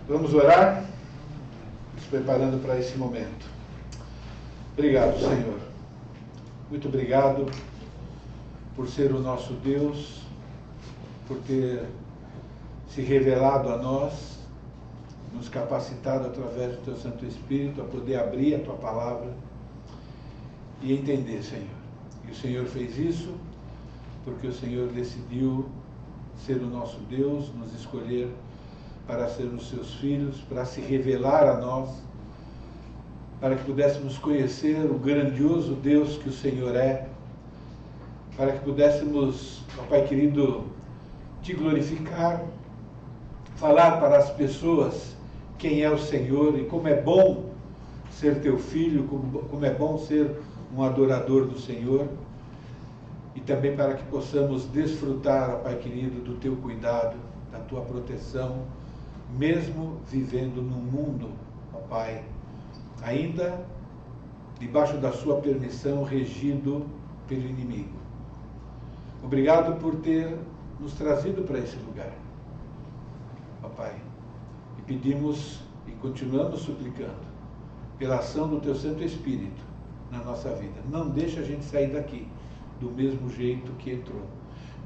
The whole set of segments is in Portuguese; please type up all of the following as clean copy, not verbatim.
Vamos orar, nos preparando para esse momento. Obrigado, Senhor. Muito obrigado por ser o nosso Deus, por ter se revelado a nós, nos capacitado através do Teu Santo Espírito a poder abrir a Tua Palavra e entender, Senhor. E o Senhor fez isso porque o Senhor decidiu ser o nosso Deus, nos escolher para sermos seus filhos, para se revelar a nós, para que pudéssemos conhecer o grandioso Deus que o Senhor é, para que pudéssemos, ó Pai querido, Te glorificar, falar para as pessoas quem é o Senhor e como é bom ser Teu filho, como é bom ser um adorador do Senhor, e também para que possamos desfrutar, ó Pai querido, do Teu cuidado, da Tua proteção, mesmo vivendo num mundo, ó Pai, ainda debaixo da Sua permissão, regido pelo inimigo. Obrigado por ter nos trazido para esse lugar, ó Pai, e pedimos e continuamos suplicando pela ação do Teu Santo Espírito na nossa vida. Não deixa a gente sair daqui do mesmo jeito que entrou.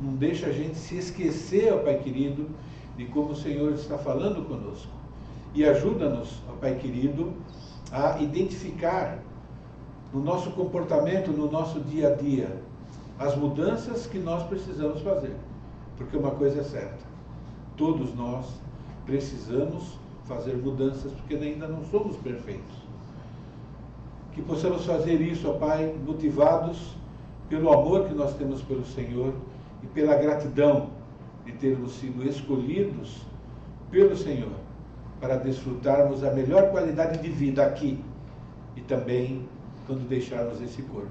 Não deixa a gente se esquecer, ó Pai querido, de como o Senhor está falando conosco. E ajuda-nos, ó Pai querido, a identificar no nosso comportamento, no nosso dia a dia, as mudanças que nós precisamos fazer. Porque uma coisa é certa, todos nós precisamos fazer mudanças, porque ainda não somos perfeitos. Que possamos fazer isso, ó Pai, motivados pelo amor que nós temos pelo Senhor e pela gratidão de termos sido escolhidos pelo Senhor para desfrutarmos a melhor qualidade de vida aqui e também quando deixarmos esse corpo.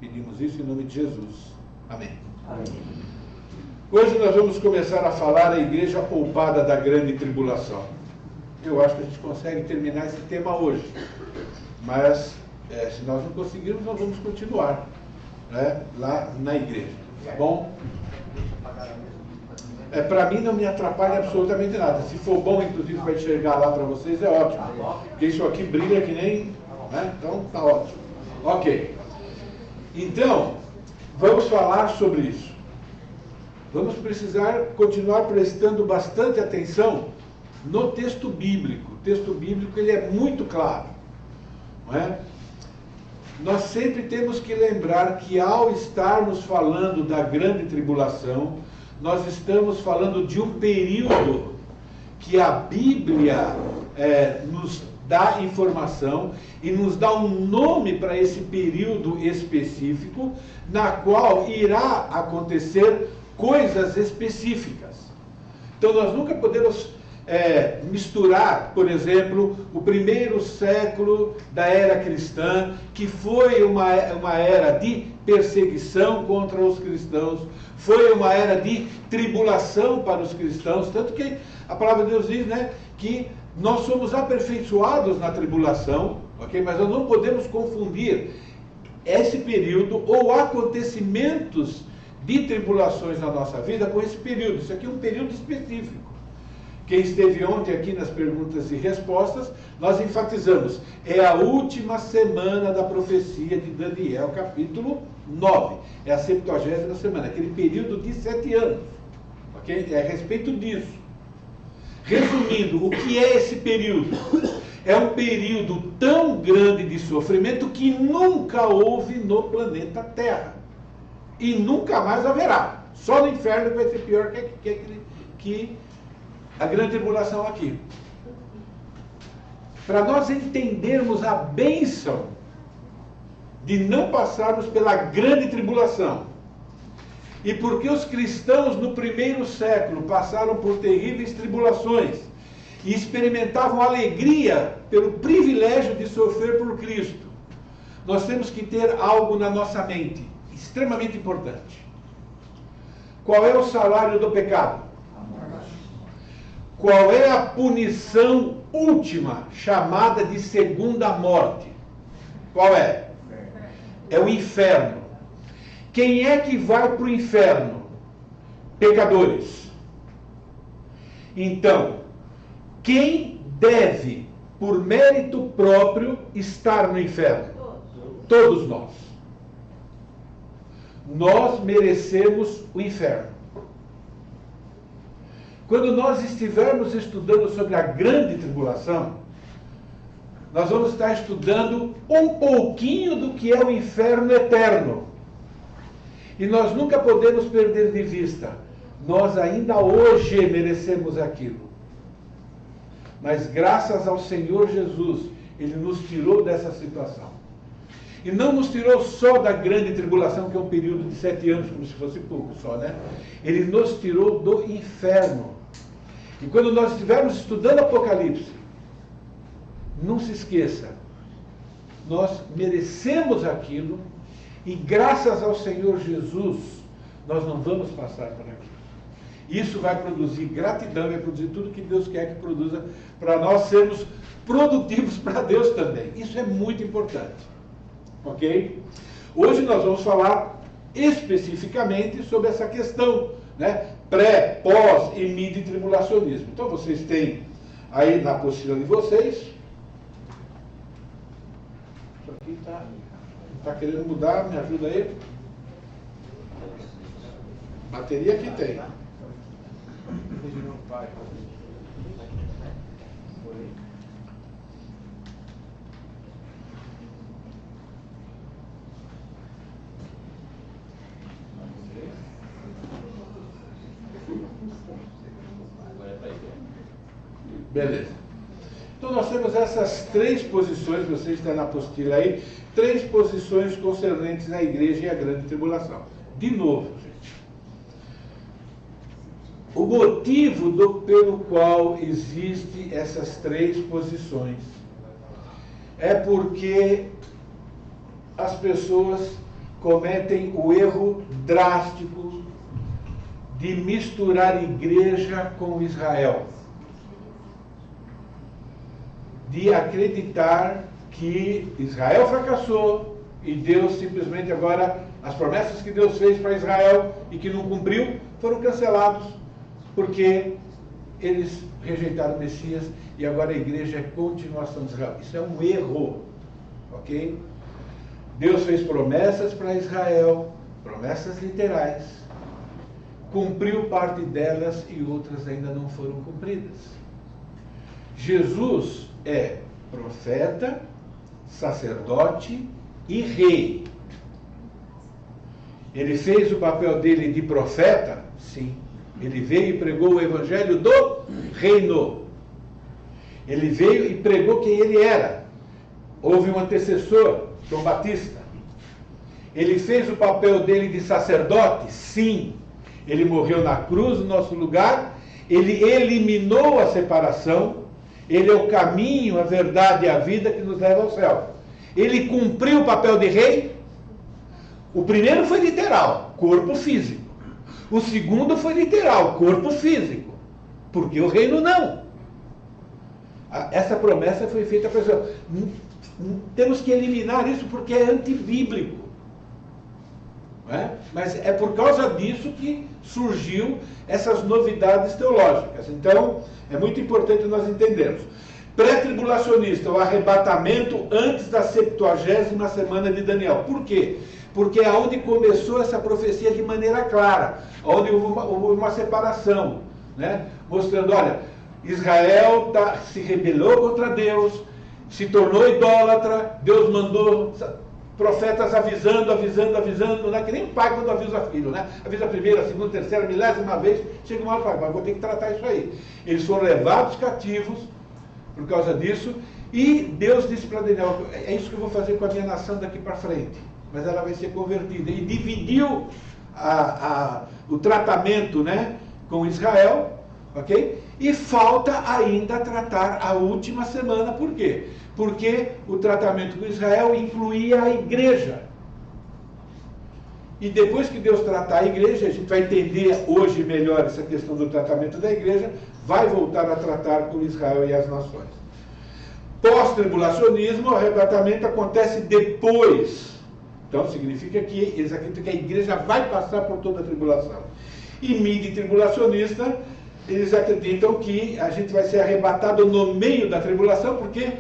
Pedimos isso em nome de Jesus. Amém. Amém. Hoje nós vamos começar a falar a igreja poupada da grande tribulação. Eu acho que a gente consegue terminar esse tema hoje, mas se nós não conseguirmos, nós vamos continuar, né, lá na igreja, tá bom? Para mim não me atrapalha absolutamente nada. Se for bom, inclusive, para enxergar lá para vocês, é ótimo. Porque isso aqui brilha que nem... né? Então, tá ótimo. Ok. Então, vamos falar sobre isso. Vamos precisar continuar prestando bastante atenção no texto bíblico. O texto bíblico ele é muito claro, não é? Nós sempre temos que lembrar que ao estarmos falando da grande tribulação, nós estamos falando de um período que a Bíblia nos dá informação e nos dá um nome para esse período específico, na qual irá acontecer coisas específicas. Então nós nunca podemos misturar, por exemplo, o primeiro século da era cristã, que foi uma era de perseguição contra os cristãos, foi uma era de tribulação para os cristãos, tanto que a palavra de Deus diz, né, que nós somos aperfeiçoados na tribulação, ok? Mas nós não podemos confundir esse período ou acontecimentos de tribulações na nossa vida com esse período. Isso aqui é um período específico. Quem esteve ontem aqui nas perguntas e respostas, nós enfatizamos, é a última semana da profecia de Daniel, capítulo 9. É a 70ª semana, aquele período de 7 anos. Ok? É a respeito disso. Resumindo, o que é esse período? É um período tão grande de sofrimento que nunca houve no planeta Terra. E nunca mais haverá. Só no inferno vai ser pior que a grande tribulação aqui. Para nós entendermos a bênção de não passarmos pela grande tribulação, e porque os cristãos no primeiro século passaram por terríveis tribulações e experimentavam alegria pelo privilégio de sofrer por Cristo, nós temos que ter algo na nossa mente, extremamente importante. Qual é o salário do pecado? Qual é a punição última, chamada de segunda morte? Qual é? É o inferno. Quem é que vai para o inferno? Pecadores. Então, quem deve, por mérito próprio, estar no inferno? Todos nós. Nós merecemos o inferno. Quando nós estivermos estudando sobre a grande tribulação, nós vamos estar estudando um pouquinho do que é o inferno eterno. E nós nunca podemos perder de vista, nós ainda hoje merecemos aquilo. Mas graças ao Senhor Jesus, Ele nos tirou dessa situação. E não nos tirou só da grande tribulação, que é um período de 7 anos, como se fosse pouco só, né? Ele nos tirou do inferno. E quando nós estivermos estudando Apocalipse, não se esqueça, nós merecemos aquilo, e graças ao Senhor Jesus, nós não vamos passar por aquilo. Isso vai produzir gratidão, vai produzir tudo que Deus quer que produza, para nós sermos produtivos para Deus também. Isso é muito importante. Ok? Hoje nós vamos falar especificamente sobre essa questão, né? Pré, pós e mid-tribulacionismo. Então vocês têm aí na apostila de vocês. Isso aqui está querendo mudar, me ajuda aí. Bateria aqui tem. Beleza. Então nós temos essas 3 posições, você está na apostila aí, 3 posições concernentes à igreja e à grande tribulação. De novo, gente. O motivo pelo qual existem essas 3 posições é porque as pessoas cometem o erro drástico de misturar igreja com Israel. De acreditar que Israel fracassou e Deus simplesmente agora, as promessas que Deus fez para Israel e que não cumpriu, foram cancelados porque eles rejeitaram o Messias e agora a igreja é continuação de Israel. Isso é um erro, ok? Deus fez promessas para Israel, promessas literais, cumpriu parte delas e outras ainda não foram cumpridas. Jesus é profeta, sacerdote e rei. Ele fez o papel dele de profeta? Sim. Ele veio e pregou o evangelho do reino. Ele veio e pregou quem ele era. Houve um antecessor, João Batista. Ele fez o papel dele de sacerdote? Sim. Ele morreu na cruz no nosso lugar. Ele eliminou a separação. Ele é o caminho, a verdade e a vida que nos leva ao céu. Ele cumpriu o papel de rei? O primeiro foi literal, corpo físico. O segundo foi literal, corpo físico. Porque o reino não. Essa promessa foi feita para pessoa. Temos que eliminar isso porque é antibíblico. Não é? Mas é por causa disso que surgiu essas novidades teológicas. Então, é muito importante nós entendermos. Pré-tribulacionista, o arrebatamento antes da 70ª semana de Daniel. Por quê? Porque é onde começou essa profecia de maneira clara, onde houve uma separação, né? Mostrando, olha, Israel se rebelou contra Deus, se tornou idólatra, Deus mandou profetas avisando, não é que nem pai quando avisa filho, né? Avisa a primeira, a segunda, a terceira, a milésima vez, chega uma hora e fala, mas vou ter que tratar isso aí. Eles foram levados cativos por causa disso, e Deus disse para Daniel, é isso que eu vou fazer com a minha nação daqui para frente, mas ela vai ser convertida. E dividiu o tratamento, né, com Israel, ok? E falta ainda tratar a última semana, por quê? Porque o tratamento com Israel incluía a igreja. E depois que Deus tratar a igreja, a gente vai entender hoje melhor essa questão do tratamento da igreja, vai voltar a tratar com Israel e as nações. Pós-tribulacionismo, o arrebatamento acontece depois. Então significa que eles acreditam que a igreja vai passar por toda a tribulação. E mid-tribulacionista eles acreditam que a gente vai ser arrebatado no meio da tribulação, porque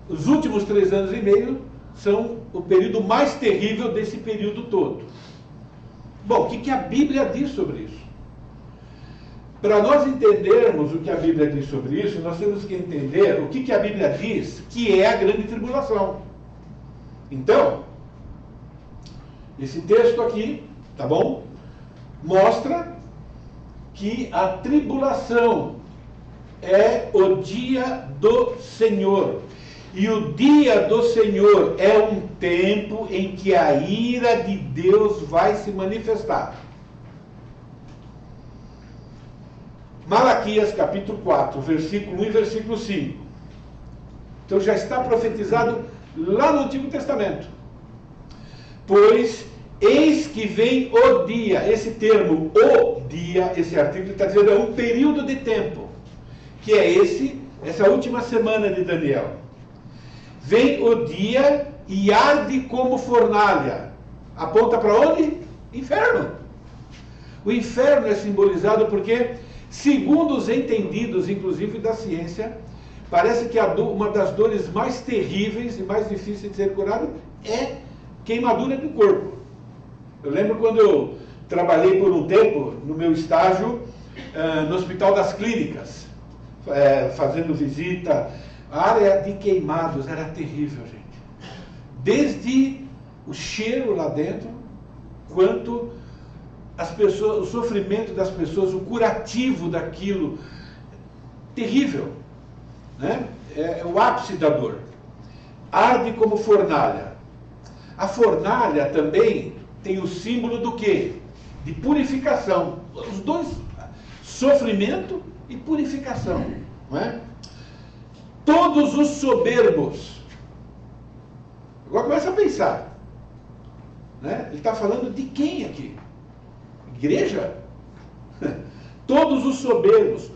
os últimos 3 anos e meio são o período mais terrível desse período todo. Bom, o que a Bíblia diz sobre isso? Para nós entendermos o que a Bíblia diz sobre isso, nós temos que entender o que a Bíblia diz que é a grande tribulação. Então, esse texto aqui, tá bom? Mostra que a tribulação é o dia do Senhor. E o dia do Senhor é um tempo em que a ira de Deus vai se manifestar. Malaquias capítulo 4, versículo 1 e versículo 5. Então já está profetizado lá no Antigo Testamento. Pois eis que vem o dia, esse termo, o dia, esse artigo está dizendo é um período de tempo, que é essa última semana de Daniel. Vem o dia e arde como fornalha. Aponta para onde? Inferno. O inferno é simbolizado porque, segundo os entendidos, inclusive da ciência, parece que uma das dores mais terríveis e mais difíceis de ser curada é queimadura do corpo. Eu lembro quando eu trabalhei por um tempo no meu estágio no Hospital das Clínicas, fazendo visita. A área de queimados era terrível, gente. Desde o cheiro lá dentro, quanto as pessoas, o sofrimento das pessoas, o curativo daquilo, terrível, né? É o ápice da dor. Arde como fornalha. A fornalha também tem o símbolo do quê? De purificação. Os dois, sofrimento e purificação, não é? Todos os soberbos. Agora começa a pensar, né? Ele está falando de quem aqui? Igreja? Todos os soberbos,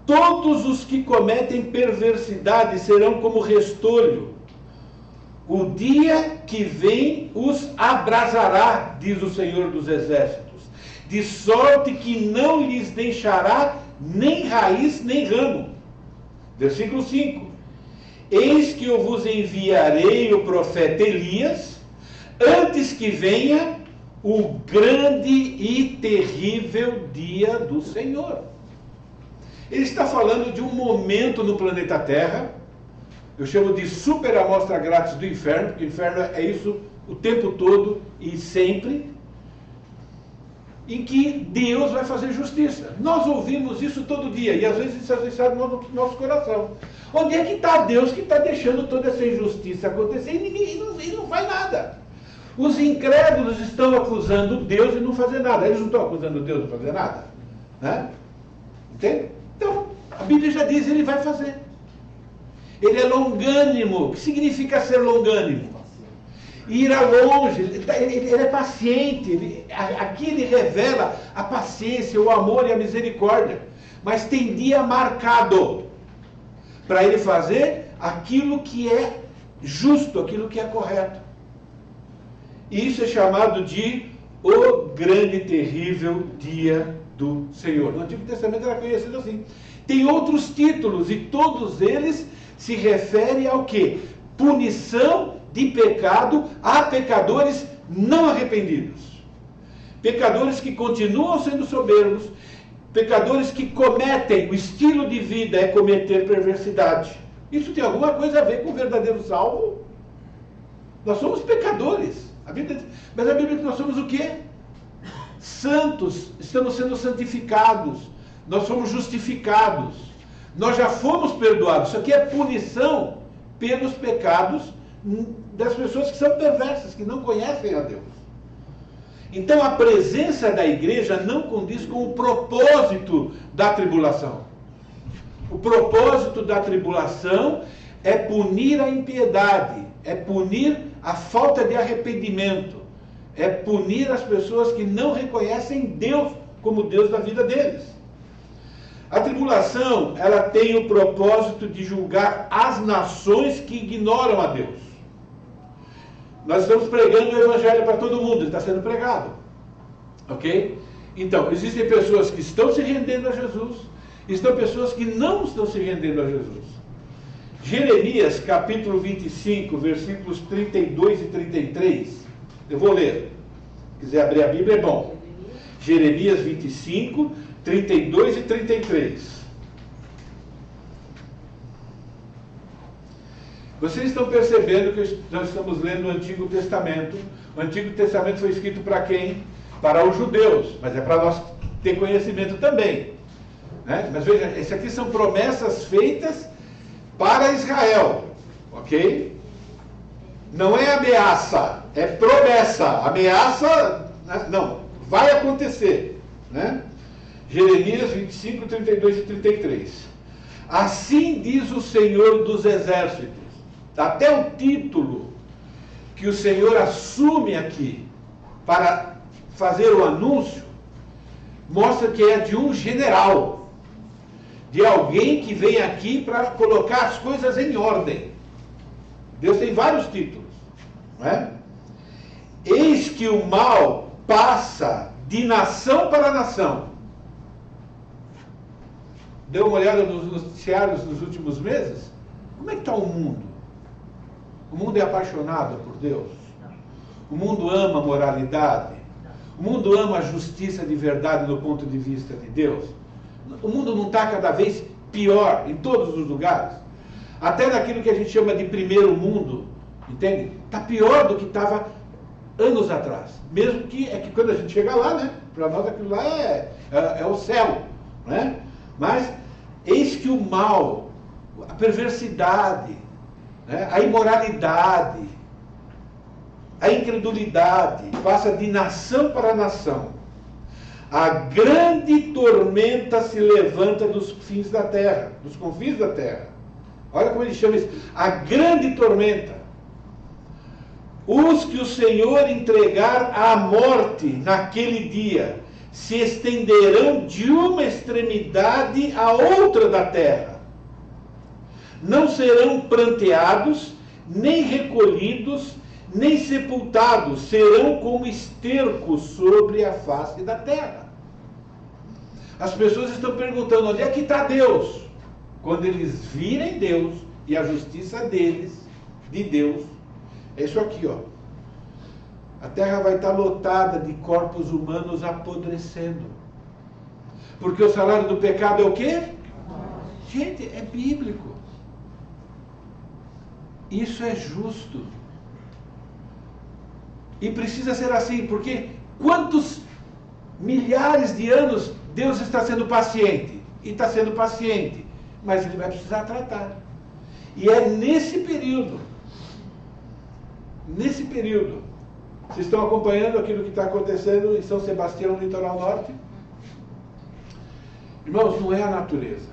todos os que cometem perversidade serão como restolho. O dia que vem os abrasará, diz o Senhor dos Exércitos, de sorte que não lhes deixará nem raiz nem ramo. Versículo 5. Eis que eu vos enviarei o profeta Elias, antes que venha o grande e terrível dia do Senhor. Ele está falando de um momento no planeta Terra, eu chamo de super amostra grátis do inferno, porque o inferno é isso o tempo todo e sempre, em que Deus vai fazer justiça. Nós ouvimos isso todo dia, e às vezes isso está no nosso coração. Onde é que está Deus que está deixando toda essa injustiça acontecer e não faz nada? Os incrédulos estão acusando Deus de não fazer nada. Eles não estão acusando Deus de não fazer nada, né? Entende? Então, a Bíblia já diz, ele vai fazer. Ele é longânimo. O que significa ser longânimo? Ir a longe, ele é paciente, aqui ele revela a paciência, o amor e a misericórdia, mas tem dia marcado para ele fazer aquilo que é justo, aquilo que é correto. E isso é chamado de o grande e terrível dia do Senhor. No Antigo Testamento era conhecido assim. Tem outros títulos e todos eles se referem ao quê? Punição de pecado a pecadores não arrependidos. Pecadores que continuam sendo soberbos, pecadores que cometem, o estilo de vida é cometer perversidade. Isso tem alguma coisa a ver com o verdadeiro salvo? Nós somos pecadores. Mas a Bíblia diz que nós somos o quê? Santos, estamos sendo santificados, nós somos justificados, nós já fomos perdoados. Isso aqui é punição pelos pecados das pessoas que são perversas, que não conhecem a Deus. Então a presença da igreja não condiz com o propósito da tribulação. O propósito da tribulação é punir a impiedade, é punir a falta de arrependimento, é punir as pessoas que não reconhecem Deus como Deus da vida deles. A tribulação, ela tem o propósito de julgar as nações que ignoram a Deus. Nós estamos pregando o evangelho para todo mundo, está sendo pregado. Ok? Então, existem pessoas que estão se rendendo a Jesus, estão pessoas que não estão se rendendo a Jesus. Jeremias, capítulo 25, versículos 32 e 33. Eu vou ler. Se quiser abrir a Bíblia, é bom. Jeremias 25, 32 e 33. Vocês estão percebendo que nós estamos lendo o Antigo Testamento. O Antigo Testamento foi escrito para quem? Para os judeus, mas é para nós ter conhecimento também, né? Mas veja, essas aqui são promessas feitas para Israel, ok? Não é ameaça, é promessa. Ameaça, não, vai acontecer, né? Jeremias 25, 32 e 33. Assim diz o Senhor dos Exércitos. Até o título que o Senhor assume aqui para fazer o anúncio mostra que é de um general, de alguém que vem aqui para colocar as coisas em ordem. Deus tem vários títulos, não é? Eis que o mal passa de nação para nação. Deu uma olhada nos noticiários nos últimos meses? Como é que está o mundo? O mundo é apaixonado por Deus? O mundo ama a moralidade? O mundo ama a justiça de verdade do ponto de vista de Deus? O mundo não está cada vez pior em todos os lugares? Até naquilo que a gente chama de primeiro mundo, entende? Está pior do que estava anos atrás. Mesmo que, é que quando a gente chega lá, né? Para nós aquilo lá é o céu, né? Mas eis que o mal, a perversidade, né? A imoralidade, a incredulidade passa de nação para nação. A grande tormenta se levanta dos fins da terra, dos confins da terra. Olha como ele chama isso, a grande tormenta. Os que o Senhor entregar à morte naquele dia se estenderão de uma extremidade à outra da terra. Não serão pranteados, nem recolhidos, nem sepultados, serão como esterco sobre a face da terra. As pessoas estão perguntando, onde é que está Deus? Quando eles virem Deus e a justiça deles, de Deus, é isso aqui, ó. A terra vai estar lotada de corpos humanos apodrecendo. Porque o salário do pecado é o quê? Gente, é bíblico. Isso é justo. E precisa ser assim, porque quantos milhares de anos Deus está sendo paciente? E está sendo paciente, mas Ele vai precisar tratar. E é nesse período, vocês estão acompanhando aquilo que está acontecendo em São Sebastião, no litoral norte? Irmãos, não é a natureza.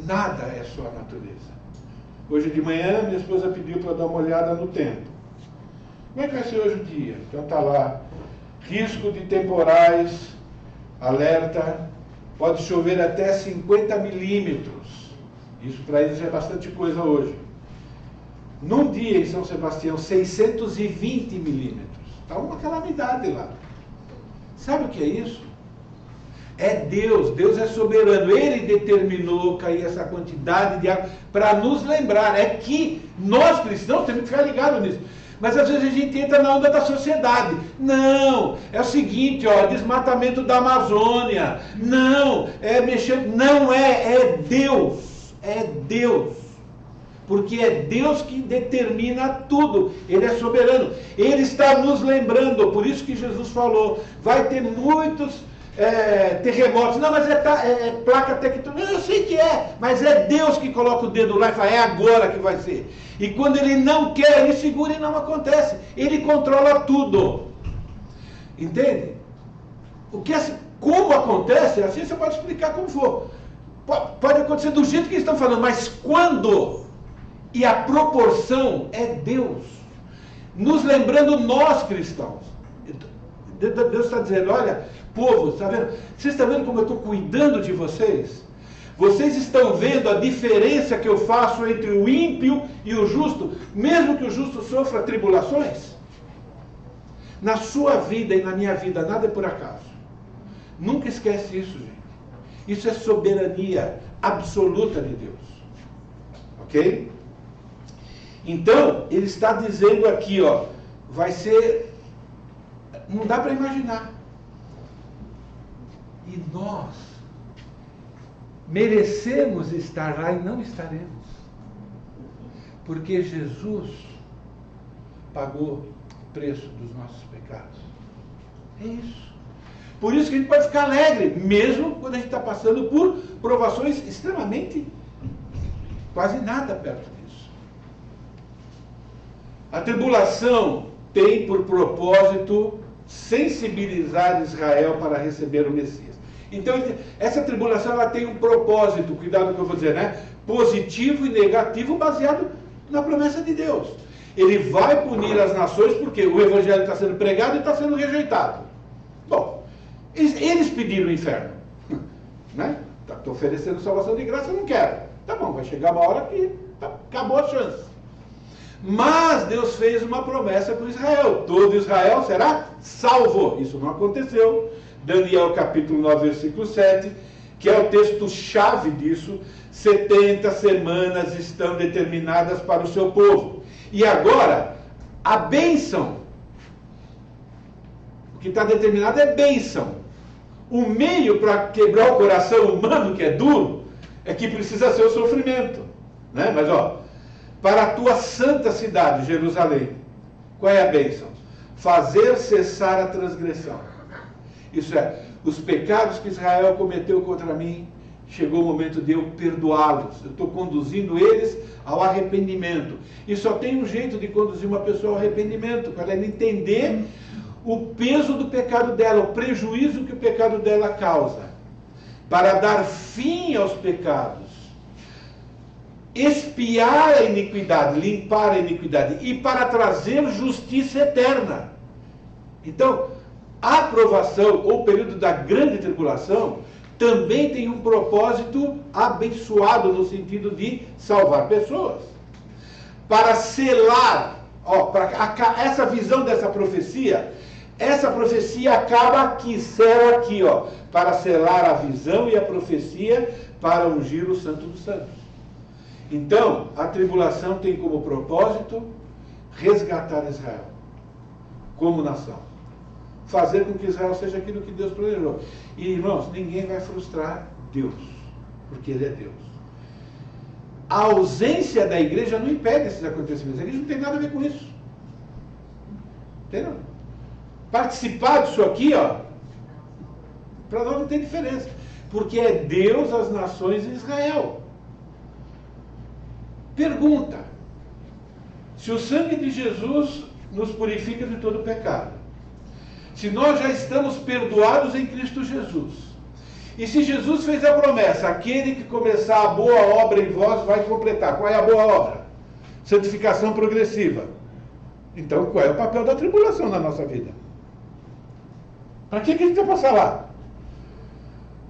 Nada é só a natureza. Hoje de manhã, minha esposa pediu para dar uma olhada no tempo. Como é que vai ser hoje o dia? Então está lá, risco de temporais, alerta, pode chover até 50 milímetros. Isso para eles é bastante coisa hoje. Num dia em São Sebastião, 620 milímetros. Está uma calamidade lá. Sabe o que é isso? É Deus, Deus é soberano. Ele determinou cair essa quantidade de água para nos lembrar. É que nós cristãos temos que ficar ligados nisso. Mas às vezes a gente entra na onda da sociedade. Não, é o seguinte, ó, desmatamento da Amazônia. Não, é mexer. Não é Deus. É Deus. Porque é Deus que determina tudo. Ele é soberano. Ele está nos lembrando. Por isso que Jesus falou, vai ter muitos terremotos. Não, mas é placa tectônica. Eu sei que é, mas é Deus que coloca o dedo lá e fala, é agora que vai ser. E quando Ele não quer, Ele segura e não acontece. Ele controla tudo. Entende? Como acontece, assim você pode explicar como for. Pode acontecer do jeito que eles estão falando, mas quando? E a proporção é Deus. Nos lembrando nós cristãos. Deus está dizendo, olha, povo, está vendo? Vocês estão vendo como eu estou cuidando de vocês? Vocês estão vendo a diferença que eu faço entre o ímpio e o justo, mesmo que o justo sofra tribulações? Na sua vida e na minha vida, nada é por acaso. Nunca esquece isso, gente. Isso é soberania. absoluta de Deus. Ok? Então, ele está dizendo aqui, ó, vai ser... Não dá para imaginar. E nós merecemos estar lá e não estaremos. Porque Jesus pagou o preço dos nossos pecados. É isso. Por isso que a gente pode ficar alegre, mesmo quando a gente está passando por provações extremamente, quase nada perto disso. A tribulação tem por propósito sensibilizar Israel para receber o Messias. Então, essa tribulação ela tem um propósito, cuidado com o que eu vou dizer, né? Positivo e negativo, baseado na promessa de Deus. Ele vai punir as nações porque o evangelho está sendo pregado e está sendo rejeitado. Bom, eles pediram o inferno, né? Estou oferecendo salvação de graça, eu não quero. Tá bom, vai chegar uma hora que acabou a chance. Mas Deus fez uma promessa para Israel. Todo Israel será salvo. Isso não aconteceu. Daniel capítulo 9, versículo 7, que é o texto-chave disso. 70 semanas estão determinadas para o seu povo. E agora, a bênção. O que está determinado é bênção. O meio para quebrar o coração humano, que é duro, é que precisa ser o sofrimento. Né? Mas, ó, para a tua santa cidade, Jerusalém, qual é a bênção? Fazer cessar a transgressão. Isso é, os pecados que Israel cometeu contra mim, chegou o momento de eu perdoá-los. Eu estou conduzindo eles ao arrependimento. E só tem um jeito de conduzir uma pessoa ao arrependimento, para ela entender o peso do pecado dela, o prejuízo que o pecado dela causa. Para dar fim aos pecados, expiar a iniquidade, limpar a iniquidade, e para trazer justiça eterna. Então, a aprovação, ou período da grande tribulação, também tem um propósito abençoado, no sentido de salvar pessoas. Para selar, ó, essa visão dessa profecia, essa profecia acaba aqui, sela aqui, ó, para selar a visão e a profecia, para ungir o Santo dos Santos. Então, a tribulação tem como propósito resgatar Israel como nação. Fazer com que Israel seja aquilo que Deus planejou. E, irmãos, ninguém vai frustrar Deus, porque Ele é Deus. A ausência da igreja não impede esses acontecimentos. A igreja não tem nada a ver com isso. Entendeu? Participar disso aqui, ó, para nós não tem diferença. Porque é Deus, as nações e Israel. Pergunta: se o sangue de Jesus nos purifica de todo pecado, se nós já estamos perdoados em Cristo Jesus, e se Jesus fez a promessa, aquele que começar a boa obra em vós vai completar. Qual é a boa obra? Santificação progressiva. Então, qual é o papel da tribulação na nossa vida? Para que a gente vai passar lá?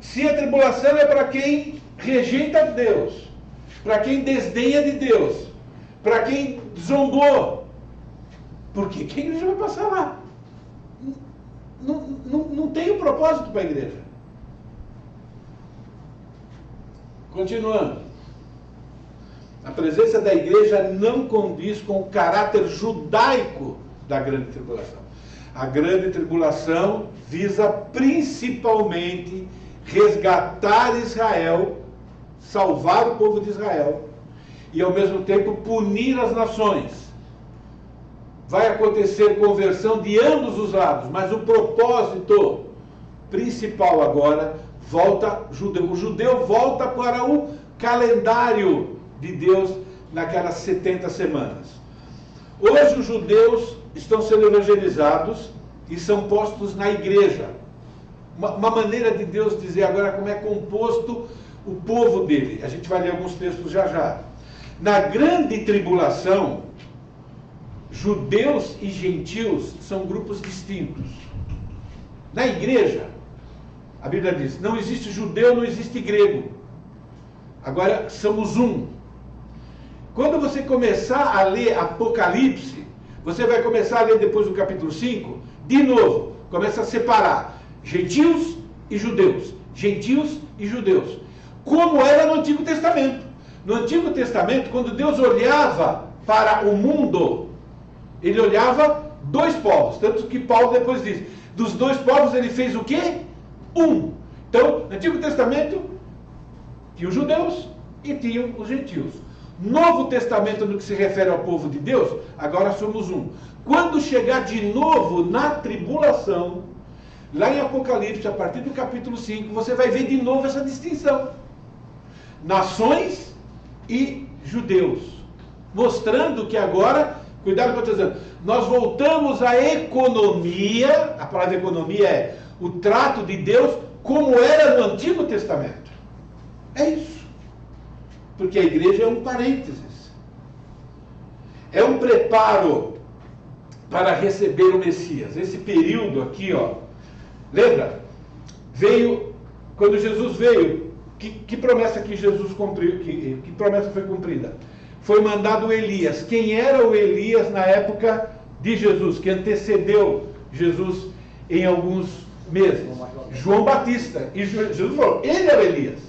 Se a tribulação é para quem rejeita Deus, para quem desdenha de Deus, para quem zombou, por que a igreja vai passar lá? Não tem um propósito para a igreja. Continuando. A presença da igreja não condiz com o caráter judaico da grande tribulação. A grande tribulação visa principalmente resgatar Israel, salvar o povo de Israel e ao mesmo tempo punir as nações. Vai acontecer conversão de ambos os lados, mas o propósito principal agora volta judeu. O judeu volta para o calendário de Deus naquelas 70 semanas. Hoje os judeus estão sendo evangelizados e são postos na igreja. Uma maneira de Deus dizer agora como é composto o povo dele. A gente vai ler alguns textos já já. Na grande tribulação, judeus e gentios são grupos distintos. Na igreja, a Bíblia diz, não existe judeu, não existe grego. Agora somos um. Quando você começar a ler Apocalipse, você vai começar a ler depois do capítulo 5, de novo, começa a separar gentios e judeus. Gentios e judeus. como era no Antigo Testamento. No Antigo Testamento, quando Deus olhava para o mundo, ele olhava dois povos. Tanto que Paulo depois diz, dos dois povos ele fez o quê? Um. Então, no Antigo Testamento, tinha os judeus e tinham os gentios. Novo Testamento, no que se refere ao povo de Deus, agora somos um. Quando chegar de novo na tribulação, lá em Apocalipse, a partir do capítulo 5, você vai ver de novo essa distinção. Nações e judeus. Mostrando que agora, cuidado com o que eu estou dizendo, nós voltamos à economia, a palavra economia é o trato de Deus como era no Antigo Testamento. É isso. Porque a igreja é um parênteses. É um preparo para receber o Messias. Esse período aqui, ó. Lembra? Veio, quando Jesus veio, que promessa que Jesus cumpriu? Que promessa foi cumprida? Foi mandado Elias. Quem era o Elias na época de Jesus? Que antecedeu Jesus em alguns meses? João Batista. E Jesus falou, ele é o Elias.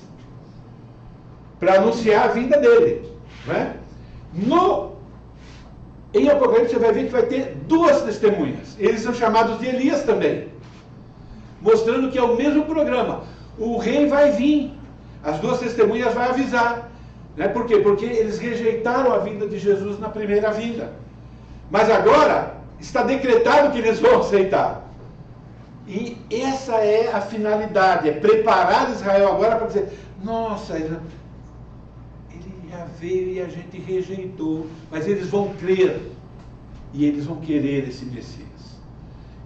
Para anunciar a vinda dele. Né? Em Apocalipse você vai ver que vai ter duas testemunhas. Eles são chamados de Elias também. Mostrando que é o mesmo programa. O rei vai vir. As duas testemunhas vão avisar. Né? Por quê? Porque eles rejeitaram a vinda de Jesus na primeira vinda. Mas agora está decretado que eles vão aceitar. E essa é a finalidade. É preparar Israel agora para dizer, nossa, ele já veio e a gente rejeitou. Mas eles vão crer. E eles vão querer esse Messias.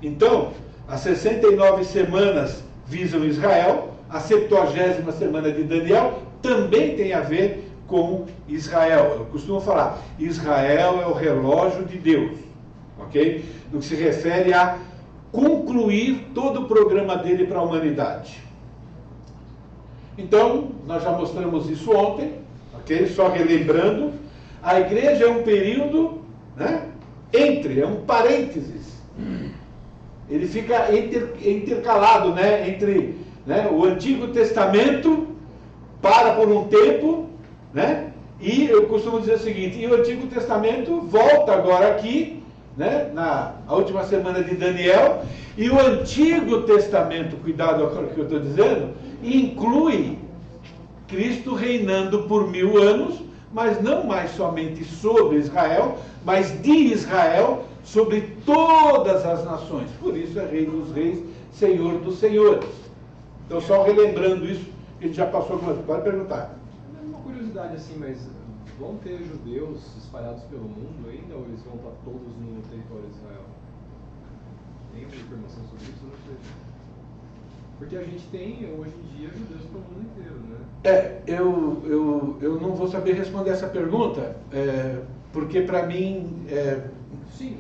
Então, as 69 semanas visam Israel. A 70ª semana de Daniel também tem a ver com Israel. Eu costumo falar, Israel é o relógio de Deus, ok? No que se refere a concluir todo o programa dele para a humanidade. Então, nós já mostramos isso ontem, ok? Só relembrando, a igreja é um período, né, é um parênteses. Ele fica intercalado, né, entre, né, o Antigo Testamento para por um tempo, né, e eu costumo dizer o seguinte, e o Antigo Testamento volta agora aqui, né, na última semana de Daniel, e o Antigo Testamento, cuidado com o que eu estou dizendo, inclui Cristo reinando por 1000 anos, mas não mais somente sobre Israel, mas de Israel sobre todas as nações. Por isso é Rei dos Reis, Senhor dos Senhores. Então, só relembrando isso, que a gente já passou algumas vezes. Pode perguntar. Uma curiosidade assim, mas vão ter judeus espalhados pelo mundo ainda, ou eles vão estar todos no território de Israel? Tem alguma informação sobre isso? Não sei. Porque a gente tem, hoje em dia, judeus pelo mundo inteiro, né? Eu não vou saber responder essa pergunta, porque para mim... Sim.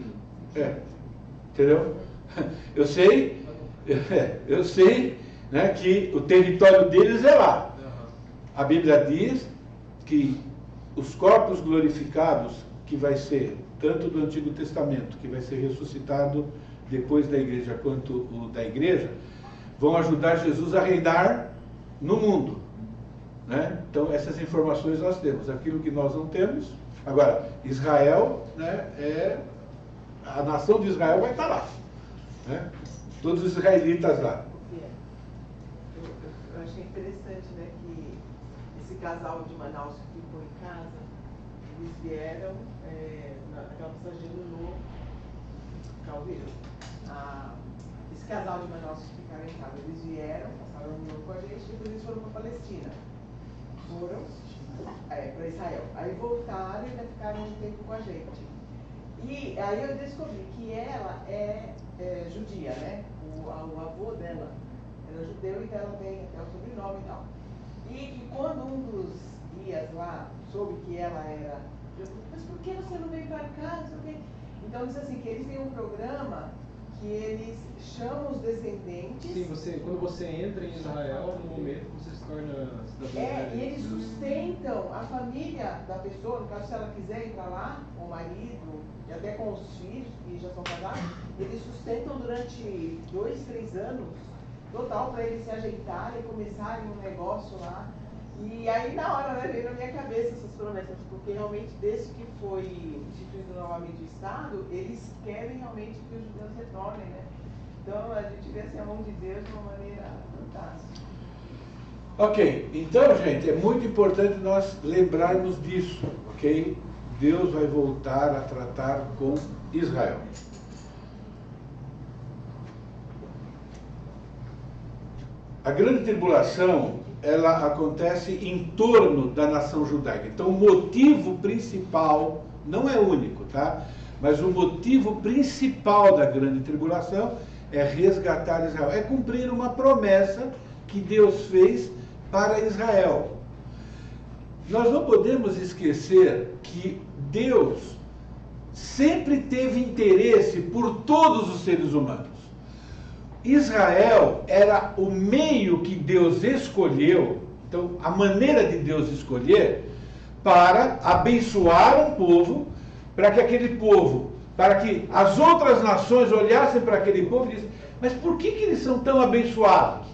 Entendeu? Eu sei, né, que o território deles é lá. A Bíblia diz que os corpos glorificados, que vai ser, tanto do Antigo Testamento, que vai ser ressuscitado depois da igreja, quanto o da igreja, vão ajudar Jesus a reinar no mundo. Né? Então, essas informações nós temos. Aquilo que nós não temos. Agora, Israel, né, a nação de Israel vai estar lá. Né? Todos os israelitas lá. Eu achei interessante, né, que esse casal de Manaus que ficou em casa, eles vieram naquela passagem de Ano Novo, talvez. Esse casal de Manaus que ficaram em casa, eles vieram, passaram Ano Novo com a gente, e depois eles foram para a Palestina. Foram para Israel. Aí voltaram e ainda ficaram um tempo com a gente. E aí eu descobri que ela é judia, né? O avô dela era judeu, então ela tem até o sobrenome e tal. E que quando um dos guias lá soube que ela era, eu falei, mas por que você não veio para cá? Então diz assim, que eles têm um programa que eles chamam os descendentes. Sim, quando você entra em Israel, no momento você se torna cidadão. E eles sustentam a família da pessoa, no caso se ela quiser entrar lá, com o marido, e até com os filhos que já são casados, eles sustentam durante 2, 3 anos, total, para eles se ajeitarem e começarem um negócio lá. E aí na hora, né, veio na minha cabeça essas promessas, porque realmente desde que foi instituído novamente o Estado, eles querem realmente que os judeus retornem, né? Então a gente vê assim, a mão de Deus de uma maneira fantástica. Ok, então, gente, é muito importante nós lembrarmos disso, ok? Deus vai voltar a tratar com Israel. A grande tribulação, ela acontece em torno da nação judaica. Então, o motivo principal, não é único, tá? Mas o motivo principal da grande tribulação é resgatar Israel, é cumprir uma promessa que Deus fez para Israel. Nós não podemos esquecer que Deus sempre teve interesse por todos os seres humanos. Israel era o meio que Deus escolheu, então a maneira de Deus escolher, para abençoar um povo, para que aquele povo, para que as outras nações olhassem para aquele povo e dissessem, mas por que eles são tão abençoados?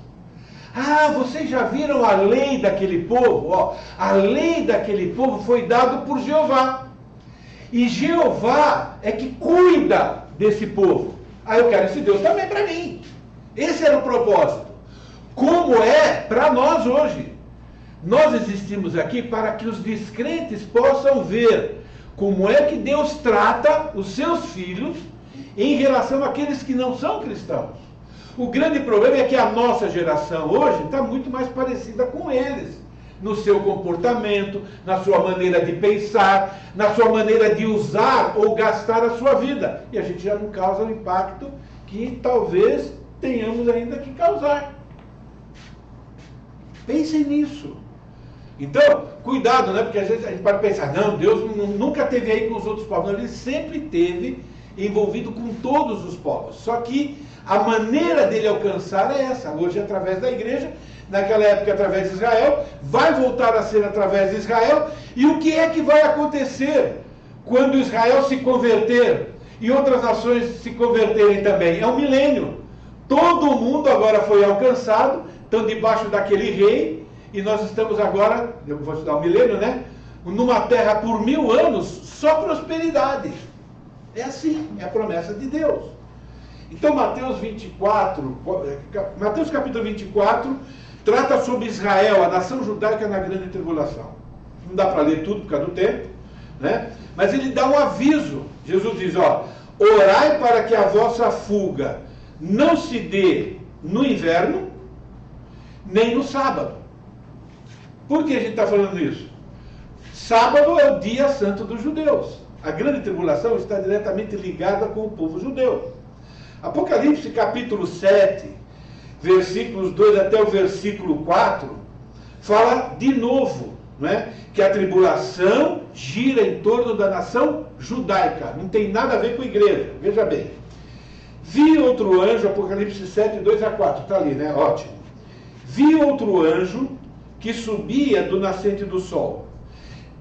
Ah, vocês já viram a lei daquele povo? Ó, a lei daquele povo foi dada por Jeová. E Jeová é que cuida desse povo. Ah, eu quero esse Deus também para mim. Esse era o propósito. Como é para nós hoje. Nós existimos aqui para que os descrentes possam ver como é que Deus trata os seus filhos em relação àqueles que não são cristãos. O grande problema é que a nossa geração hoje está muito mais parecida com eles, no seu comportamento, na sua maneira de pensar, na sua maneira de usar ou gastar a sua vida. E a gente já não causa o impacto que talvez tenhamos ainda que causar. Pensem nisso. Então, cuidado, né? Porque às vezes a gente pode pensar, não, Deus nunca esteve aí com os outros povos. Não, ele sempre esteve envolvido com todos os povos. Só que a maneira dele alcançar é essa. Hoje, através da igreja, naquela época, através de Israel, vai voltar a ser através de Israel. E o que é que vai acontecer quando Israel se converter e outras nações se converterem também? É um milênio. Todo mundo agora foi alcançado, estão debaixo daquele rei, e nós estamos agora, eu vou estudar o milênio, né? Numa terra por 1000 anos, só prosperidade. É assim, é a promessa de Deus. Então Mateus capítulo 24, trata sobre Israel, a nação judaica na grande tribulação. Não dá para ler tudo por causa do tempo, né? Mas ele dá um aviso. Jesus diz, ó, orai para que a vossa fuga não se dê no inverno, nem no sábado. Por que a gente está falando isso? Sábado é o dia santo dos judeus. A grande tribulação está diretamente ligada com o povo judeu. Apocalipse capítulo 7, versículos 2 até o versículo 4, fala de novo, né, que a tribulação gira em torno da nação judaica. Não tem nada a ver com a igreja. Veja bem. Vi outro anjo, Apocalipse 7, 2 a 4, está ali, né? Ótimo. Vi outro anjo que subia do nascente do sol,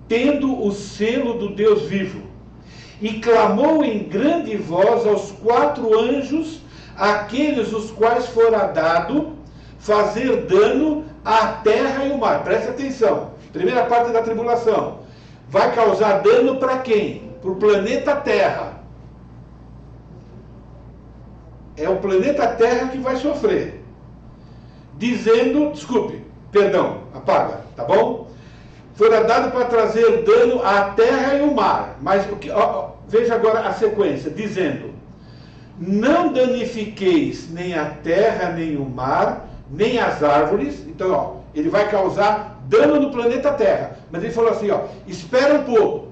tendo o selo do Deus vivo, e clamou em grande voz aos 4 anjos, aqueles os quais fora dado fazer dano à terra e ao mar. Presta atenção, primeira parte da tribulação. Vai causar dano para quem? Para o planeta Terra. É o planeta Terra que vai sofrer. Dizendo, apaga, tá bom? Fora dado para trazer dano à terra e ao mar. Mas veja agora a sequência, dizendo, não danifiqueis nem a terra, nem o mar, nem as árvores. Então, ó, ele vai causar dano no planeta Terra. Mas ele falou assim, ó, espera um pouco.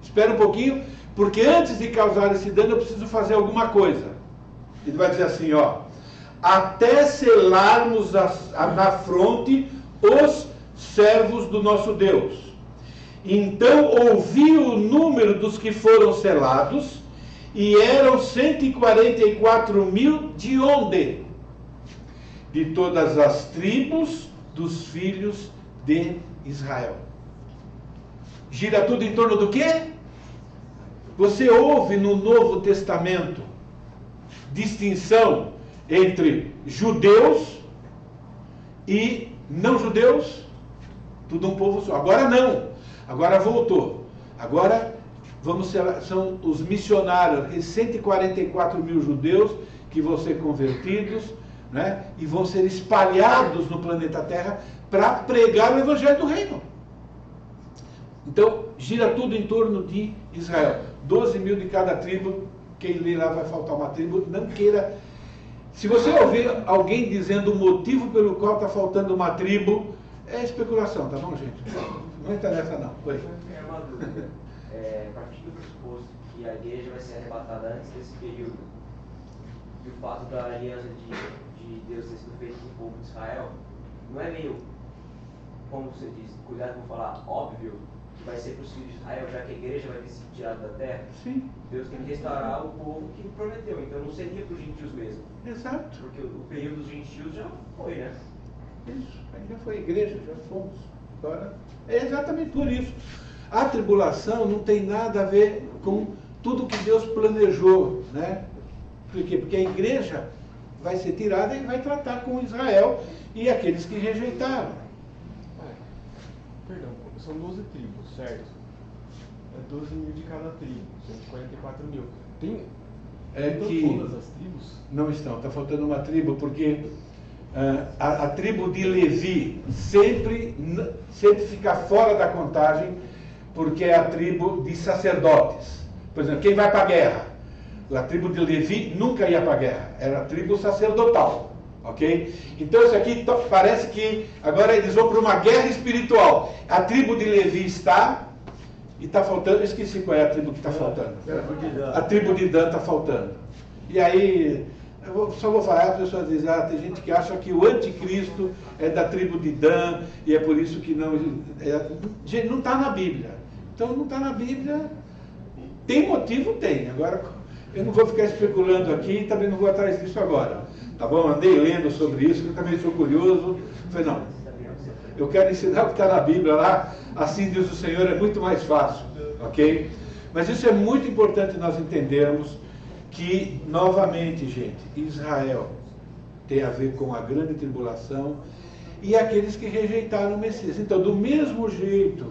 Espera um pouquinho, porque antes de causar esse dano eu preciso fazer alguma coisa. Ele vai dizer assim, ó, até selarmos na fronte os servos do nosso Deus. Então ouvi o número dos que foram selados, e eram 144.000 de onde? De todas as tribos dos filhos de Israel. Gira tudo em torno do quê? Você ouve no Novo Testamento distinção entre judeus e não judeus? Tudo um povo só. Agora não. Agora voltou. Agora são os missionários, 144 mil judeus que vão ser convertidos, né? E vão ser espalhados no planeta Terra para pregar o evangelho do reino. Então, gira tudo em torno de Israel. 12 mil de cada tribo. Quem lê lá vai faltar uma tribo. Não queira. Se você ouvir alguém dizendo o motivo pelo qual está faltando uma tribo, é especulação, tá bom, gente? Não entra nessa, não. Oi. É uma dúvida. A partir do pressuposto que a igreja vai ser arrebatada antes desse período, e o fato da aliança de Deus ter sido feita com o povo de Israel, não é meio, como você disse, cuidado com falar, óbvio, que vai ser para os filhos de Israel, já que a igreja vai ter sido tirada da terra? Sim. Deus tem que restaurar o povo que prometeu, então não seria para os gentios mesmo. Exato. Porque o período dos gentios já foi, né? Isso. Aí já foi igreja, já fomos. Agora, é exatamente por isso. A tribulação não tem nada a ver com tudo que Deus planejou, né? Por quê? Porque a igreja vai ser tirada e vai tratar com Israel e aqueles que rejeitaram. Perdão, são 12 tribos, certo? É 12 mil de cada tribo, 144 mil. Então todas as tribos? Não estão, está faltando uma tribo, porque a tribo de Levi sempre fica fora da contagem, porque é a tribo de sacerdotes. Por exemplo, quem vai para a guerra? A tribo de Levi nunca ia para a guerra, era a tribo sacerdotal. Ok? Então isso aqui parece que agora eles vão para uma guerra espiritual. A tribo de Levi está, e está faltando, eu esqueci qual é a tribo que está faltando. A tribo de Dan está faltando. E aí, só vou falar, as pessoas dizem, tem gente que acha que o anticristo é da tribo de Dan, e é por isso que não... Gente, não está na Bíblia. Então não está na Bíblia, tem motivo? Tem. Agora, eu não vou ficar especulando aqui e também não vou atrás disso agora. Tá bom? Andei lendo sobre isso, eu também sou curioso. Falei, não, eu quero ensinar o que está na Bíblia lá, assim diz o Senhor, é muito mais fácil, ok? Mas isso é muito importante nós entendermos que, novamente, gente, Israel tem a ver com a grande tribulação e aqueles que rejeitaram o Messias. Então, do mesmo jeito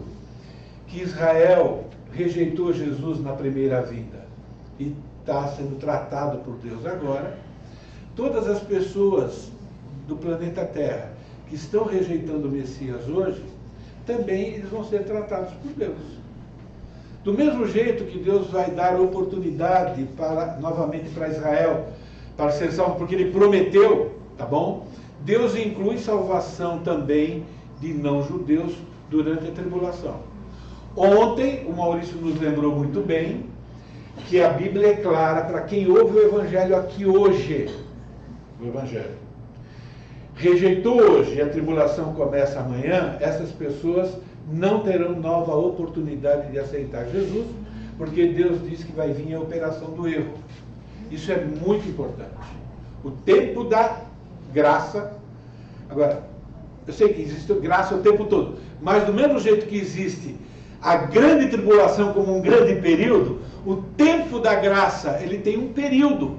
que Israel rejeitou Jesus na primeira vinda e está sendo tratado por Deus agora, todas as pessoas do planeta Terra que estão rejeitando o Messias hoje, também eles vão ser tratados por Deus. Do mesmo jeito que Deus vai dar oportunidade novamente para Israel, para ser salvo, porque Ele prometeu, tá bom? Deus inclui salvação também de não-judeus durante a tribulação. Ontem, o Maurício nos lembrou muito bem que a Bíblia é clara para quem ouve o Evangelho aqui hoje. O Evangelho. Rejeitou hoje e a tribulação começa amanhã, essas pessoas não terão nova oportunidade de aceitar Jesus, porque Deus diz que vai vir a operação do erro. Isso é muito importante. O tempo da graça. Agora, eu sei que existe graça o tempo todo, mas do mesmo jeito que existe a grande tribulação como um grande período, o tempo da graça, ele tem um período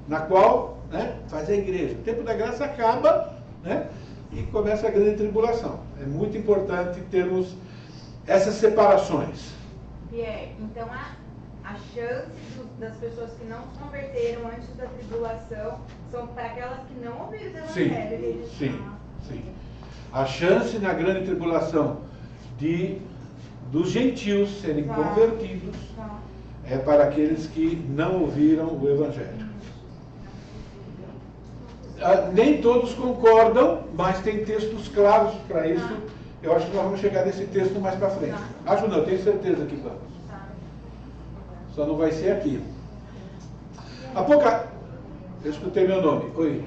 na qual, né, faz a igreja. O tempo da graça acaba, né, e começa a grande tribulação. É muito importante termos essas separações. Pierre, então a chance das pessoas que não se converteram antes da tribulação são para aquelas que não ouviram o Evangelho. Sim. A chance na grande tribulação dos gentios serem convertidos é para aqueles que não ouviram o Evangelho. Nem todos concordam, mas tem textos claros para isso. Eu acho que nós vamos chegar nesse texto mais para frente. Acho não, tenho certeza que vamos. Só não vai ser aqui. Há pouca... Eu escutei meu nome. Oi.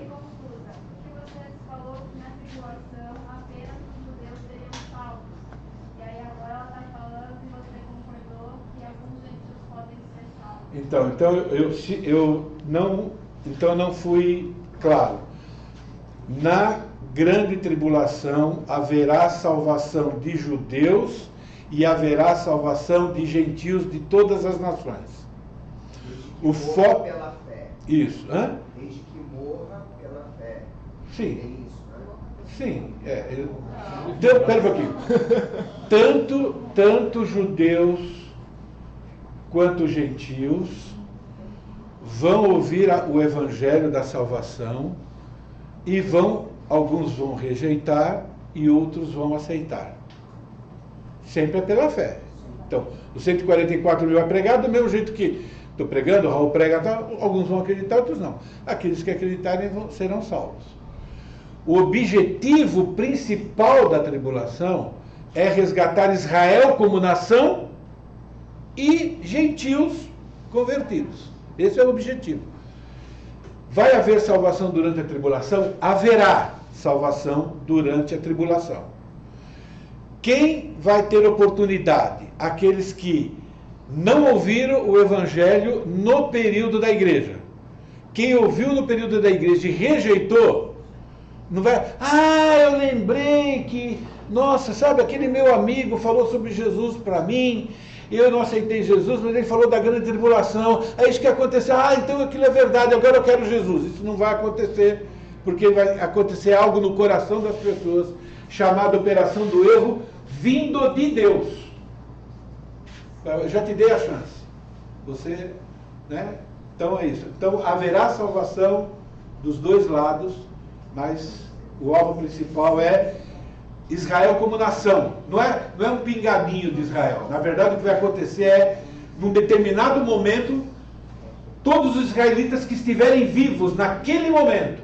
Então não fui claro. Na grande tribulação haverá salvação de judeus e haverá salvação de gentios de todas as nações. O foco pela fé. Isso, hã? Desde que morra pela fé. Sim. É isso, né? Sim, pera um pouquinho. Tanto judeus quanto gentios vão ouvir o evangelho da salvação e alguns vão rejeitar e outros vão aceitar. Sempre é pela fé. Então, os 144 mil é pregado do mesmo jeito que estou pregando, o Raul prega, alguns vão acreditar, outros não. Aqueles que acreditarem serão salvos. O objetivo principal da tribulação é resgatar Israel como nação e gentios convertidos. Esse é o objetivo. Vai haver salvação durante a tribulação? Haverá salvação durante a tribulação. Quem vai ter oportunidade? Aqueles que não ouviram o evangelho no período da igreja. Quem ouviu no período da igreja e rejeitou, não vai... eu lembrei que... Nossa, sabe, aquele meu amigo falou sobre Jesus para mim, eu não aceitei Jesus, mas ele falou da grande tribulação, é isso que aconteceu, então aquilo é verdade, agora eu quero Jesus. Isso não vai acontecer, porque vai acontecer algo no coração das pessoas, chamada operação do erro, vindo de Deus. Eu já te dei a chance. Você, né? Então é isso. Então haverá salvação dos dois lados, mas o alvo principal é Israel como nação. Não é um pingadinho de Israel. Na verdade, o que vai acontecer é, num determinado momento, todos os israelitas que estiverem vivos naquele momento,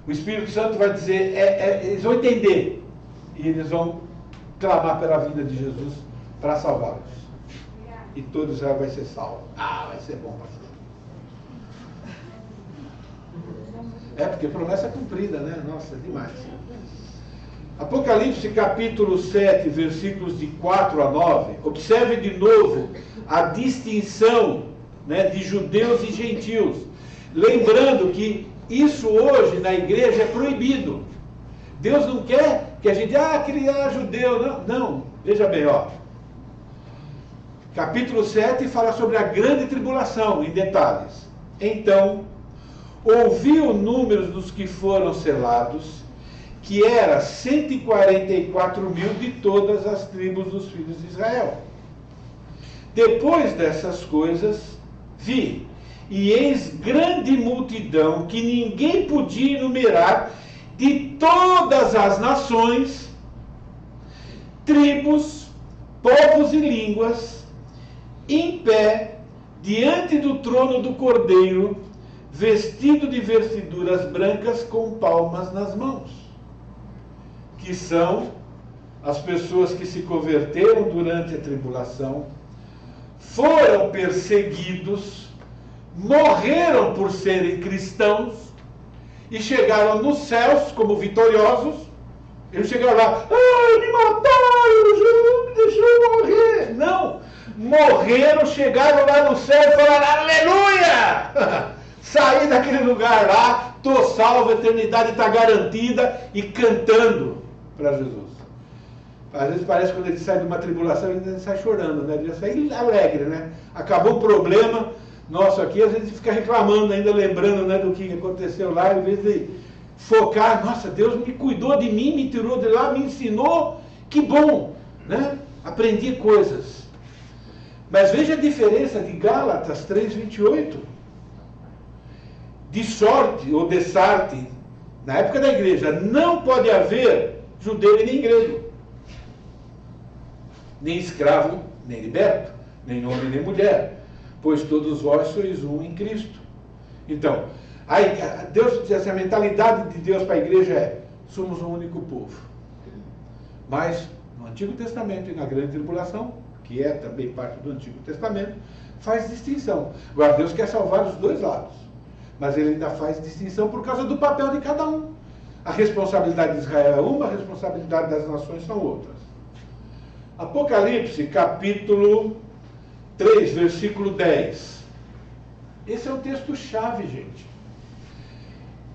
o Espírito Santo vai dizer, eles vão entender. E eles vão clamar pela vinda de Jesus para salvá-los. E todo Israel vai ser salvo. Vai ser bom, pastor. Porque a promessa é cumprida, né? Nossa, demais. Apocalipse capítulo 7, versículos de 4 a 9. Observe de novo a distinção, né, de judeus e gentios. Lembrando que isso hoje na igreja é proibido. Deus não quer que a gente, criar judeu. Não, veja bem, Capítulo 7 fala sobre a grande tribulação, em detalhes. Então, ouvi o número dos que foram selados, que era 144 mil de todas as tribos dos filhos de Israel. Depois dessas coisas, vi, e eis grande multidão, que ninguém podia enumerar, de todas as nações, tribos, povos e línguas, em pé, diante do trono do Cordeiro, vestido de vestiduras brancas com palmas nas mãos, que são as pessoas que se converteram durante a tribulação, foram perseguidos, morreram por serem cristãos e chegaram nos céus como vitoriosos. Eles chegaram lá, me mataram, Jesus me deixou morrer. Não, morreram, chegaram lá no céu e falaram, aleluia! Saí daquele lugar lá, estou salvo, a eternidade está garantida, e cantando para Jesus. Às vezes parece que quando ele sai de uma tribulação, ele sai chorando, né? Ele sai alegre, né? Acabou o problema nosso aqui, às vezes fica reclamando, ainda lembrando, né, do que aconteceu lá, em vez de focar, nossa, Deus me cuidou de mim, me tirou de lá, me ensinou, que bom, né? Aprendi coisas. Mas veja a diferença de Gálatas 3:28. De sorte, ou de sarte, na época da igreja, não pode haver judeu e nem grego, nem escravo, nem liberto, nem homem nem mulher, pois todos vós sois um em Cristo. Então, aí, Deus diz assim, a mentalidade de Deus para a igreja é, somos um único povo. Mas, no Antigo Testamento e na Grande Tribulação, que é também parte do Antigo Testamento, faz distinção. Agora, Deus quer salvar os dois lados, mas ele ainda faz distinção por causa do papel de cada um. A responsabilidade de Israel é uma, a responsabilidade das nações são outras. Apocalipse, capítulo 3, versículo 10. Esse é o texto-chave, gente.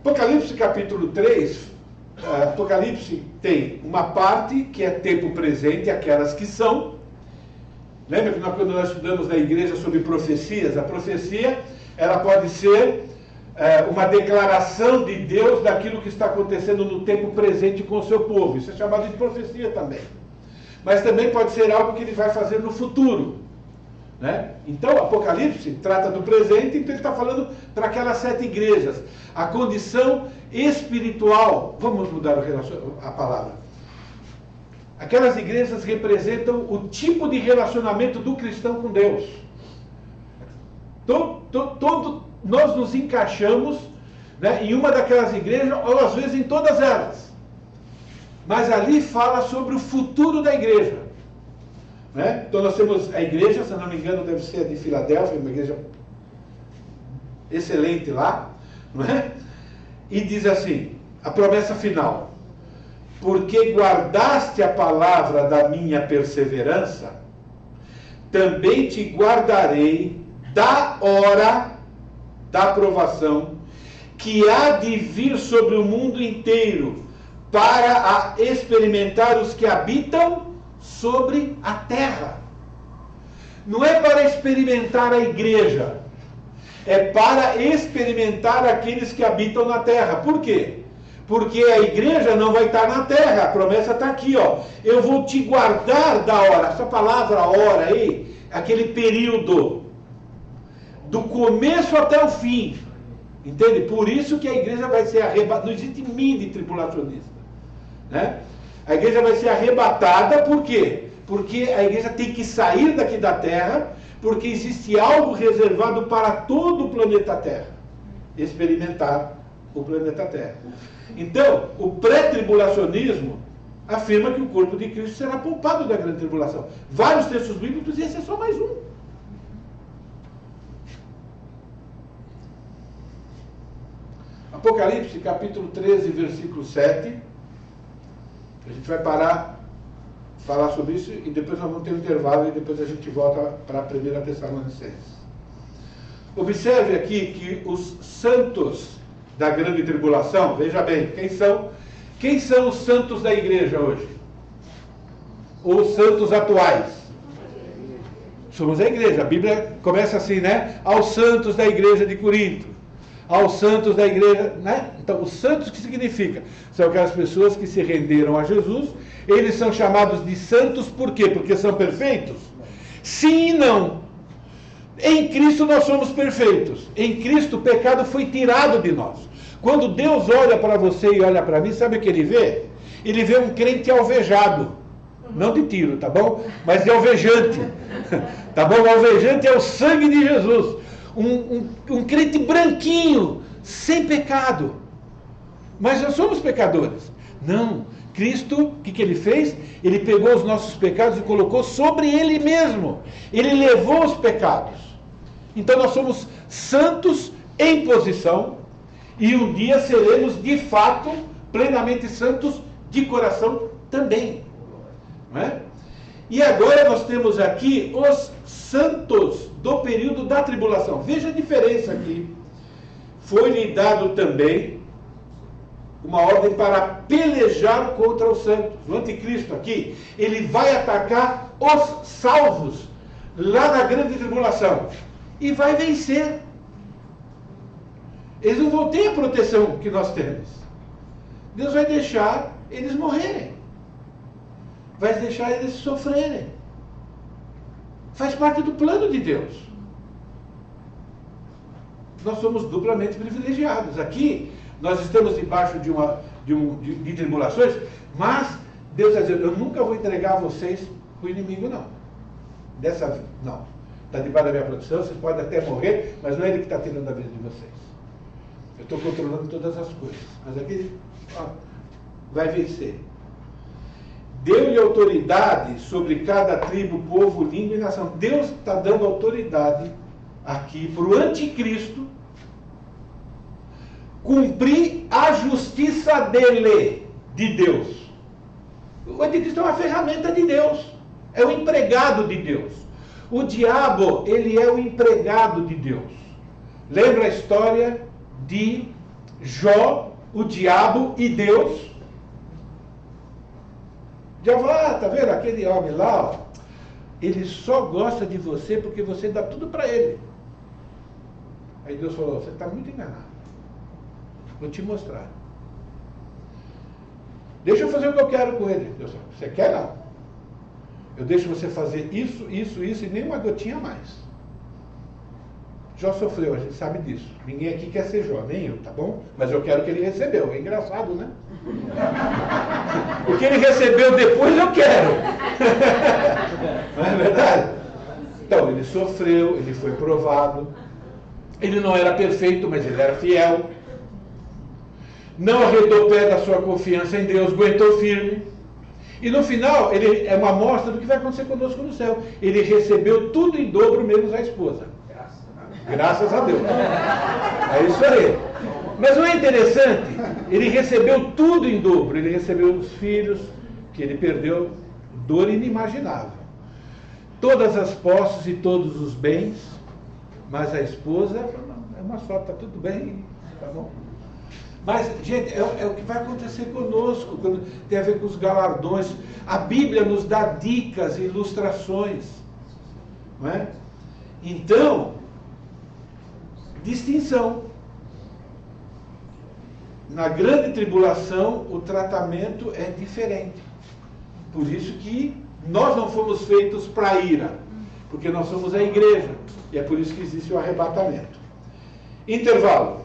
Apocalipse, capítulo 3, Apocalipse tem uma parte que é tempo presente, aquelas que são. Lembra que quando nós estudamos na igreja sobre profecias, a profecia, ela pode ser uma declaração de Deus daquilo que está acontecendo no tempo presente com o seu povo. Isso é chamado de profecia também. Mas também pode ser algo que ele vai fazer no futuro. Né? Então, Apocalipse trata do presente, então ele está falando para aquelas 7 igrejas. A condição espiritual, vamos mudar a palavra. Aquelas igrejas representam o tipo de relacionamento do cristão com Deus. Nós nos encaixamos, né, em uma daquelas igrejas, ou às vezes em todas elas. Mas ali fala sobre o futuro da igreja. Né? Então nós temos a igreja, se eu não me engano, deve ser a de Filadélfia, uma igreja excelente lá, não é? E diz assim, a promessa final: porque guardaste a palavra da minha perseverança, também te guardarei da hora da aprovação que há de vir sobre o mundo inteiro, para experimentar os que habitam sobre a terra. Não é para experimentar a igreja, é para experimentar aqueles que habitam na terra. Por quê? Porque a igreja não vai estar na terra, a promessa está aqui, ó. Eu vou te guardar da hora. Essa palavra hora aí, aquele período, do começo até o fim. Entende? Por isso que a igreja vai ser arrebatada. Não existe mini tribulacionista. Né? A igreja vai ser arrebatada, por quê? Porque a igreja tem que sair daqui da terra, porque existe algo reservado para todo o planeta Terra. Experimentar o planeta Terra. Então, o pré-tribulacionismo afirma que o corpo de Cristo será poupado da grande tribulação. Vários textos bíblicos, e esse é só mais um. Apocalipse, capítulo 13, versículo 7. A gente vai parar, falar sobre isso, e depois nós vamos ter um intervalo, e depois a gente volta para a 1 Tessalonicenses. Observe aqui que os santos da grande tribulação, veja bem, quem são os santos da igreja hoje? Os santos atuais? Somos a igreja. A Bíblia começa assim, né? Aos santos da igreja de Corinto. Aos santos da igreja, né? Então, os santos, o que significa? São aquelas pessoas que se renderam a Jesus. Eles são chamados de santos por quê? Porque são perfeitos? Sim e não. Em Cristo nós somos perfeitos. Em Cristo o pecado foi tirado de nós. Quando Deus olha para você e olha para mim, sabe o que ele vê? Ele vê um crente alvejado. Não de tiro, tá bom? Mas de alvejante. Tá bom? O alvejante é o sangue de Jesus. Um crente branquinho, sem pecado. Mas nós somos pecadores. Não. Cristo, o que ele fez? Ele pegou os nossos pecados e colocou sobre ele mesmo. Ele levou os pecados. Então nós somos santos em posição, e um dia seremos de fato plenamente santos de coração também. Não é? E agora nós temos aqui os santos do período da tribulação. Veja a diferença aqui. Foi-lhe dado também uma ordem para pelejar contra os santos. O anticristo aqui, ele vai atacar os salvos lá na grande tribulação e vai vencer. Eles não vão ter a proteção que nós temos. Deus vai deixar eles morrerem. Vai deixar eles sofrerem. Faz parte do plano de Deus. Nós somos duplamente privilegiados. Aqui, nós estamos debaixo de tribulações, mas Deus está dizendo, eu nunca vou entregar vocês para o inimigo, não. Dessa vez, não. Está debaixo da minha proteção, vocês podem até morrer, mas não é ele que está tirando a vida de vocês. Eu estou controlando todas as coisas. Mas aqui, ó, vai vencer. Deu-lhe autoridade sobre cada tribo, povo, língua e nação. Deus está dando autoridade aqui para o anticristo cumprir a justiça dele, de Deus. O anticristo é uma ferramenta de Deus. É o empregado de Deus. O diabo, ele é o empregado de Deus. Lembra a história de Jó, o diabo e Deus? Já falou, tá vendo? Aquele homem lá, ó, ele só gosta de você porque você dá tudo para ele. Aí Deus falou, você está muito enganado. Vou te mostrar. Deixa eu fazer o que eu quero com ele. Deus falou, você quer não? Eu deixo você fazer isso, isso, isso e nem uma gotinha a mais. Jó sofreu, a gente sabe disso. Ninguém aqui quer ser Jó, nem eu, tá bom? Mas eu quero o que ele recebeu. É engraçado, né? O que ele recebeu depois eu quero. Não é verdade? Então, ele sofreu, ele foi provado. Ele não era perfeito, mas ele era fiel. Não arredou pé da sua confiança em Deus, aguentou firme. E no final, ele é uma amostra do que vai acontecer conosco no céu. Ele recebeu tudo em dobro, menos a esposa. Graças a Deus. É isso aí. Mas não é interessante? Ele recebeu tudo em dobro. Ele recebeu os filhos, que ele perdeu, dor inimaginável. Todas as posses e todos os bens, mas a esposa, é uma só, tá tudo bem, tá bom. Mas, gente, é o que vai acontecer conosco, quando tem a ver com os galardões. A Bíblia nos dá dicas, ilustrações. Não é? Então, distinção. Na grande tribulação, o tratamento é diferente. Por isso que nós não fomos feitos para ira, porque nós somos a igreja. E é por isso que existe o arrebatamento. Intervalo.